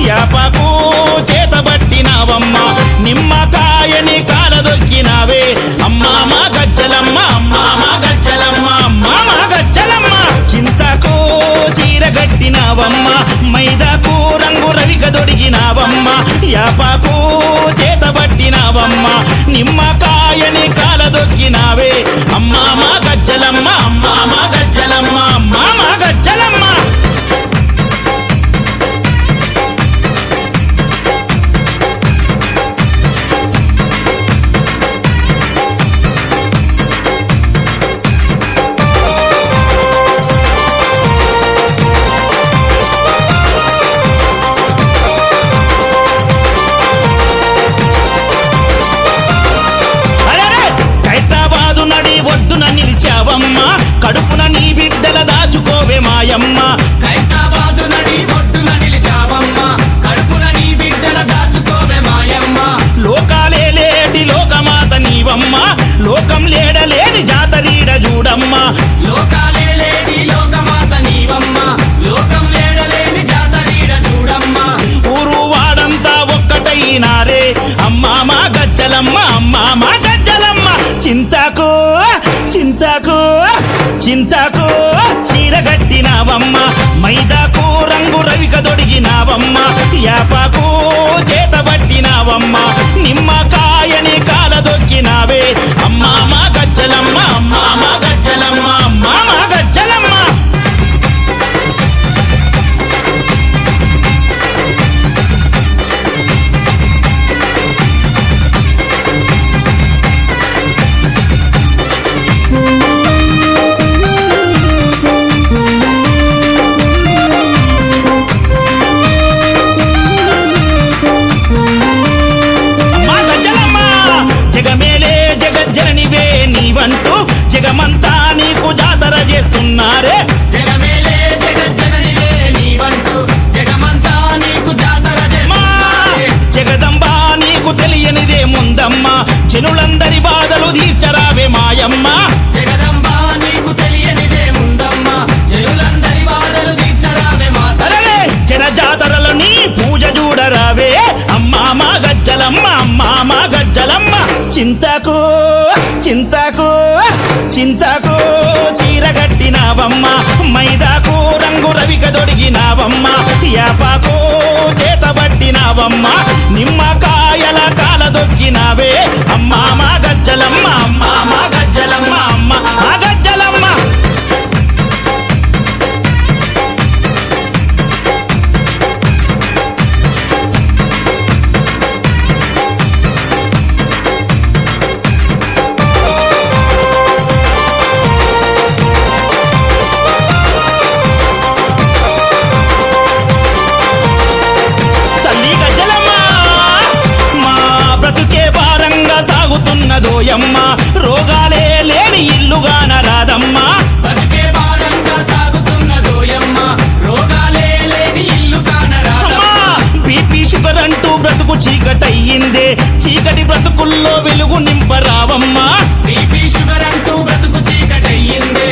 యాపాకు చేతబట్టినావమ్మ నిమ్మకాయని కాలదొక్కినావే అమ్మా మా గజ్జలమ్మ అమ్మా మా గజ్జలమ్మ అమ్మా మా గజ్జలమ్మ చింతకు చీరగట్టినావమ్మ మైదాకు రంగు రవిక దొడిగినావమ్మ యాపాకు చేతబట్టినావమ్మ నిమ్మకాయని కాలదొక్కినావే అమ్మా మా గజ్జలమ్మ అమ్మా మా గజ్జలమ్మ అమ్మా మా గజ్జలమ్మ కడుపున నీ బిడ్డల దాచుకోవే మాయమ్మ ఖైరతాబాదు నడి ఒడ్డున నిలిచావమ్మ కడుపున నీ బిడ్డల దాచుకోవే మాయమ్మ లోకాలే లేటి లోకమాత నీవమ్మ లోకం లేడలేని జాతరీడ చూడమ్మ లోకాలే లేటి లోకమాత నీవమ్మ లోకం లేడలేని జాతరీడ చూడమ్మ ఊరు వాడంతా ఒక్కటైనారే అమ్మా మా గజ్జలమ్మ అమ్మా మా గజ్జలమ్మ చింతకు చింతకు చింతకు చీరగట్టినావమ్మ మైదాకు రంగు రవిక దొడిగినావమ్మ యాపాకు చేతబట్టినావమ్మ నిమ్మకాయని కాలదొక్కినావే అమ్మా మా గజ్జలమ్మ అమ్మా మా గజ్జలమ్మ అమ్మా మా గజ్జలమ్మ నీవంటూ జగమంతా నీకు జాతర చేస్తున్నారే జగమేలే జగజ్జననివే నీవంటూ జగమంతా నీకు జాతర చేస్తున్నారే జగదంబా నీకు తెలియనిదే ముందమ్మ జనులందరి బాధలు తీర్చరావే మాయమ్మ జగదంబా నీకు తెలియనిదే ముందమ్మ జనులందరి బాధలు తీర్చరావే మాతరలే జన జాతరలో నీ పూజ చూడరావే అమ్మా మా గజ్జలమ్మ అమ్మా మా గజ్జలమ్మ చింతకు చింతకు చింతకు చీరగట్టినావమ్మ మైదాకు రంగు రవిక దొడిగినావమ్మ యాపాకు చేతబట్టినావమ్మ నిమ్మకాయల కాలదొక్కినావే అమ్మా మా గజ్జలమ్మ అమ్మా మా గజ్జలమ్మ అమ్మ మా గజ్జలమ్మ సాగుతున్నదోయమ్మ రోగాలే లేని ఇల్లుగాన రాదమ్మ బతికే భారంగా సాగుతున్నదోయమ్మ రోగాలే లేని ఇల్లుగాన రాదమ్మ బీపీ షుగర్ అంటూ బ్రతుకు చీకటయ్యిందే చీకటి బ్రతుకుల్లో వెలుగు నింపరావమ్మ బీపీ షుగర్ అంటూ బ్రతుకు చీకటయ్యిందే